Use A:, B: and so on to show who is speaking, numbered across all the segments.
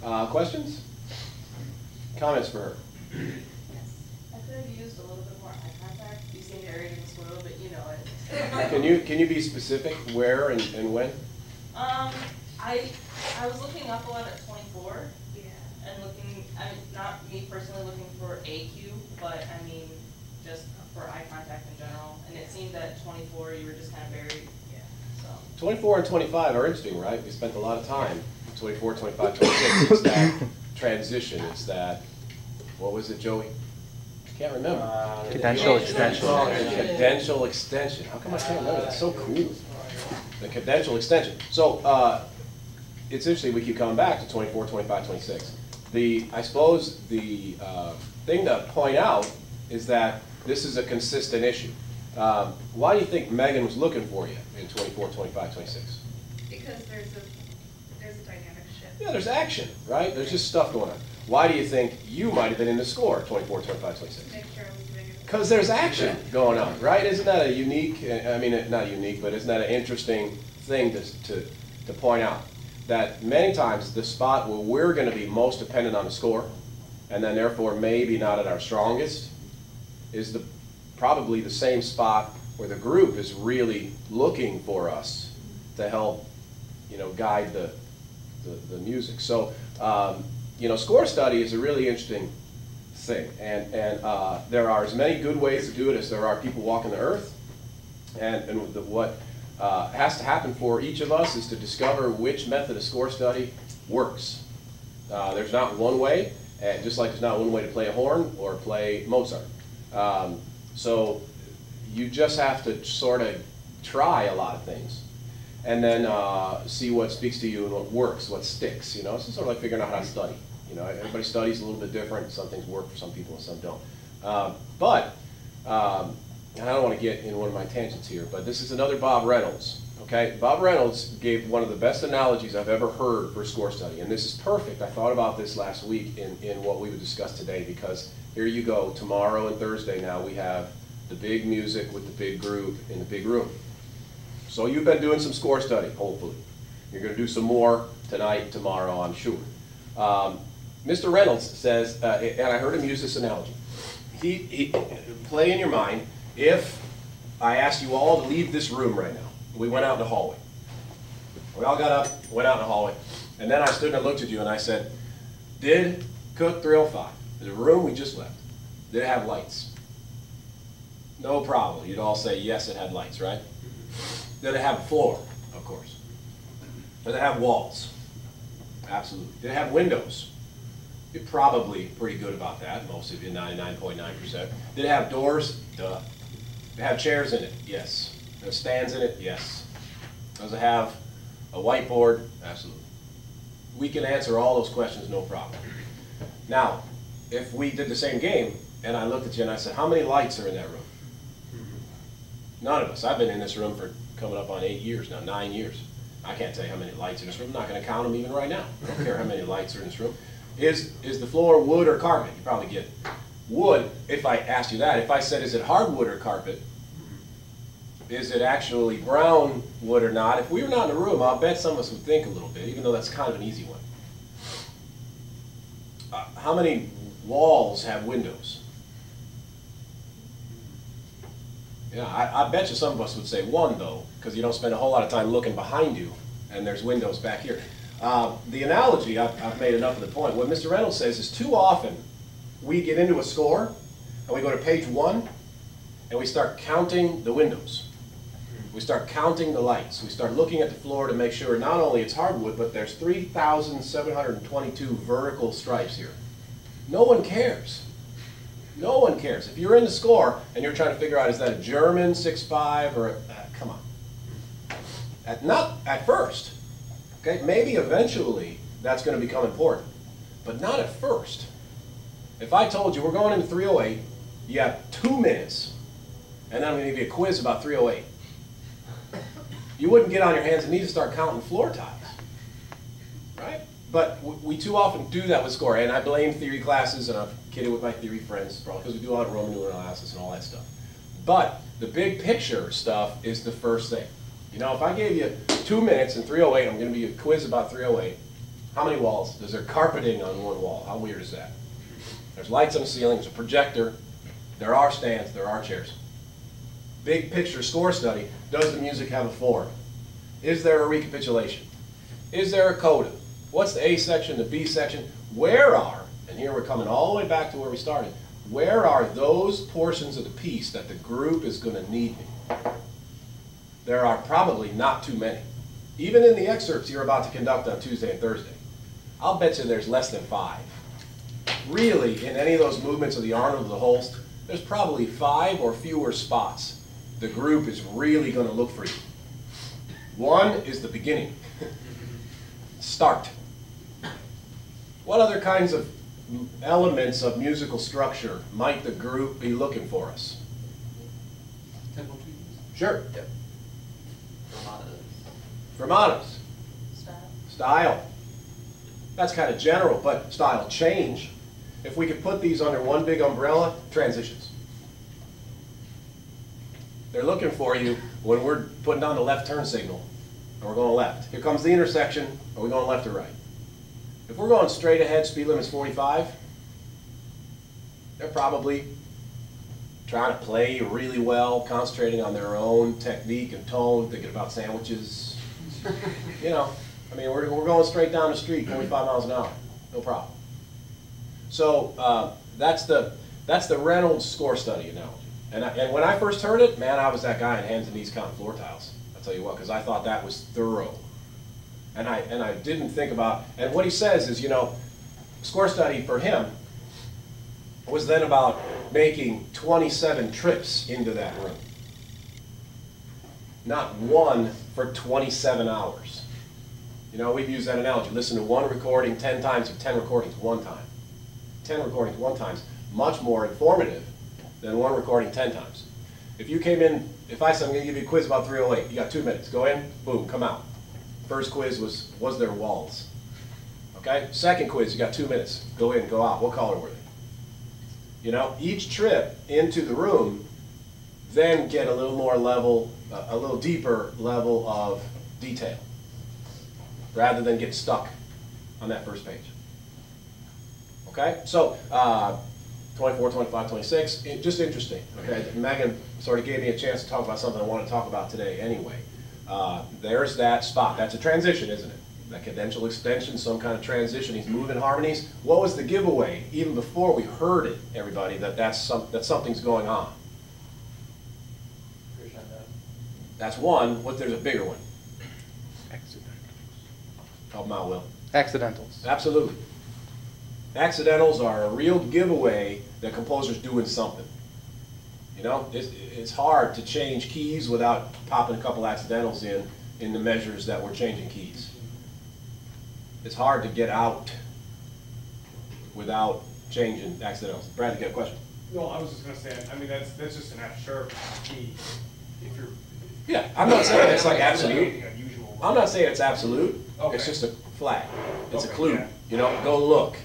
A: Questions? Comments for her?
B: Yes. I could have used a little bit more eye contact. You seem very in the school, but you know it.
A: Can you be specific where and when?
B: I was looking up a lot at 24. Yeah. And looking, I mean, not me personally looking for AQ, but I mean, just for eye contact in general. And it seemed that 24, you were just kind of very, yeah, so.
A: 24 and 25 are interesting, right? We spent a lot of time. 24, 25, 26. It's that transition. It's that, what was it, Joey? I can't remember.
C: Cadential extension.
A: Cadential extension. How come I can't remember? That's so cool. The cadential extension. So it's interesting, we keep coming back to 24, 25, 26. I suppose the thing to point out is that this is a consistent issue. Why do you think Megan was looking for you in 24, 25, 26?
D: Because there's a dynamic shift.
A: Yeah, there's action, right? There's just stuff going on. Why do you think you might have been in the score, 24, 25, 26?
D: Make sure I was doing it.
A: Because there's action going on, right? Isn't that a unique, I mean, not unique, but isn't that an interesting thing to point out? That many times the spot where we're going to be most dependent on the score, and then therefore maybe not at our strongest, is probably the same spot where the group is really looking for us to help, guide the music. So, score study is a really interesting thing, and there are as many good ways to do it as there are people walking the earth, and what has to happen for each of us is to discover which method of score study works. There's not one way, and just like there's not one way to play a horn or play Mozart. So you just have to sort of try a lot of things, and then see what speaks to you and what works, what sticks. It's sort of like figuring out how to study. Everybody studies a little bit different. Some things work for some people and some don't. And I don't want to get in one of my tangents here, but this is another Bob Reynolds. Okay, Bob Reynolds gave one of the best analogies I've ever heard for score study, and this is perfect. I thought about this last week in what we would discuss today, because here you go, tomorrow and Thursday now we have the big music with the big group in the big room. So you've been doing some score study, hopefully. You're going to do some more tonight, tomorrow, I'm sure. Mr. Reynolds says, and I heard him use this analogy, he play in your mind, if I asked you all to leave this room right now, we went out in the hallway. We all got up, went out in the hallway, and then I stood and I looked at you and I said, did Cook 305, the room we just left, did it have lights? No problem. You'd all say, yes, it had lights, right? Did it have a floor? Of course. Did it have walls? Absolutely. Did it have windows? You're probably pretty good about that, most of you, 99.9%. Did it have doors? Duh. Did it have chairs in it? Yes. Does it have stands in it? Yes. Does it have a whiteboard? Absolutely. We can answer all those questions, no problem. Now, if we did the same game, and I looked at you and I said, how many lights are in that room? None of us. I've been in this room for coming up on 8 years now, 9 years. I can't tell you how many lights in this room. I'm not going to count them even right now. I don't care how many lights are in this room. Is the floor wood or carpet? You probably get it. Wood, if I asked you that, if I said, is it hardwood or carpet? Is it actually brown wood or not? If we were not in the room, I'll bet some of us would think a little bit, even though that's kind of an easy one. How many walls have windows? Yeah, I bet you some of us would say one, though, because you don't spend a whole lot of time looking behind you, and there's windows back here. The analogy, I've made enough of the point. What Mr. Reynolds says is too often we get into a score, and we go to page 1, and we start counting the windows. We start counting the lights. We start looking at the floor to make sure not only it's hardwood, but there's 3,722 vertical stripes here. No one cares. No one cares. If you're in the score and you're trying to figure out, is that a German 6.5 or come on. Not at first. Okay, maybe eventually that's going to become important, but not at first. If I told you we're going into 308, you have 2 minutes, and then I'm going to give you a quiz about 308. You wouldn't get on your hands and knees and start counting floor tiles, right? But we too often do that with score, and I blame theory classes, and I've kidded with my theory friends, probably because we do a lot of Roman numeral analysis and all that stuff. But the big picture stuff is the first thing. If I gave you 2 minutes in 308, I'm going to give you a quiz about 308. How many walls? Is there carpeting on one wall? How weird is that? There's lights on the ceiling, there's a projector, there are stands, there are chairs. Big picture score study, does the music have a form? Is there a recapitulation? Is there a coda? What's the A section, the B section? Where are, and here we're coming all the way back to where we started, where are those portions of the piece that the group is going to need me? There are probably not too many. Even in the excerpts you're about to conduct on Tuesday and Thursday, I'll bet you there's less than 5. Really, in any of those movements of the Arnold or the Holst, there's probably 5 or fewer spots the group is really going to look for you. One is the beginning. Start. What other kinds of elements of musical structure might the group be looking for us?
E: Tempo trees.
A: Sure.
E: Yep. Fermatas.
A: Fermatas.
B: Style.
A: Style. That's kind of general, but style change. If we could put these under one big umbrella, transitions. They're looking for you when we're putting on the left turn signal and we're going left. Here comes the intersection. Are we going left or right? If we're going straight ahead, speed limit's 45, they're probably trying to play really well, concentrating on their own technique and tone, thinking about sandwiches. You know, I mean, we're going straight down the street, 45 miles an hour, no problem. So that's the Reynolds score study analogy. And when I first heard it, man, I was that guy in hands and knees counting floor tiles. I'll tell you what, because I thought that was thorough. And I didn't think about, and what he says is, you know, score study for him was then about making 27 trips into that room. Not one for 27 hours. You know, we've used that analogy. Listen to one recording 10 times or 10 recordings one time. 10 recordings one time is much more informative than one recording 10 times. If you came in, if I said I'm going to give you a quiz about 308, you got 2 minutes. Go in, boom, come out. First quiz was there walls? Okay? Second quiz, you got 2 minutes. Go in, go out. What color were they? You know, each trip into the room, then get a little more level, a little deeper level of detail, rather than get stuck on that first page. Okay? So, 24, 25, 26, just interesting. Okay? Megan sort of gave me a chance to talk about something I want to talk about today anyway. There's that spot. That's a transition, isn't it? That cadential extension, some kind of transition. He's moving harmonies. What was the giveaway, even before we heard it, everybody, that something's going on? That's one. What? There's a bigger one.
C: Accidentals.
A: Help him out, Will.
C: Accidentals.
A: Absolutely. Accidentals are a real giveaway that composers doing something. You know, it's hard to change keys without popping a couple accidentals in the measures that we're changing keys. It's hard to get out without changing accidentals. Brad, you got a question?
F: No, I was just gonna say, I mean, that's just an F sharp key. If you're.
A: Yeah, I'm not saying it's like
F: Anything
A: absolute.
F: unusual.
A: I'm not saying it's absolute.
F: Okay.
A: It's just a flag. It's a
F: Okay,
A: clue.
F: yeah.
A: You know, go look.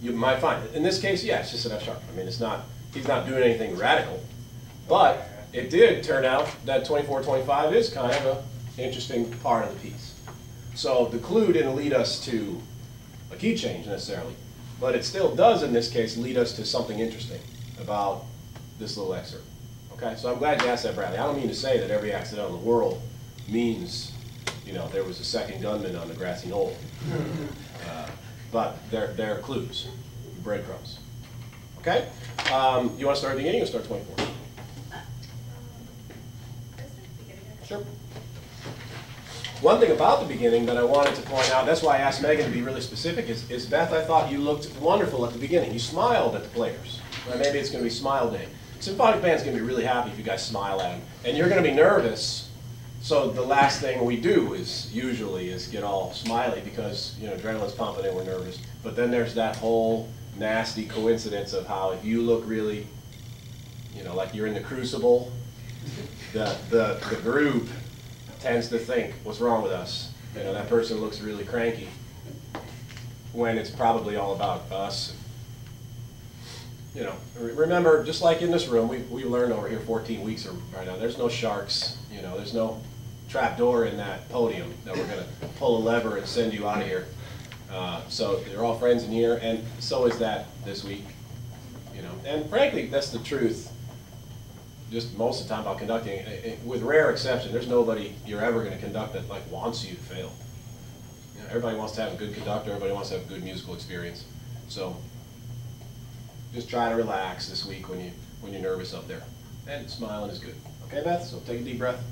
A: You might find it. In this case, yeah, it's just an F sharp. I mean, it's not. He's not doing anything radical. But it did turn out that 24-25 is kind of an interesting part of the piece. So the clue didn't lead us to a key change necessarily, but it still does in this case lead us to something interesting about this little excerpt. Okay, so I'm glad you asked that, Bradley. I don't mean to say that every accident in the world means, you know, there was a second gunman on the grassy knoll. But they're clues, breadcrumbs. Okay? You want to start at the beginning or start 24? Sure. One thing about the beginning that I wanted to point out, that's why I asked Megan to be really specific, is Beth, I thought you looked wonderful at the beginning. You smiled at the players. Well, maybe it's going to be smile day. Symphonic band's going to be really happy if you guys smile at them. And you're going to be nervous, so the last thing we do is usually get all smiley because, you know, adrenaline's pumping and we're nervous. But then there's that whole nasty coincidence of how if you look really, you know, like you're in the crucible, the group tends to think, what's wrong with us? You know, that person looks really cranky, when it's probably all about us. You know, remember, just like in this room, we learned over here 14 weeks right now, there's no sharks, you know, there's no trap door in that podium that we're going to pull a lever and send you out of here. So they're all friends in here, and so is that this week, you know. And frankly, that's the truth. Just most of the time about conducting, with rare exception, there's nobody you're ever going to conduct that like wants you to fail. You know, everybody wants to have a good conductor. Everybody wants to have a good musical experience. So just try to relax this week when you're nervous up there, and smiling is good. Okay, Beth. So take a deep breath.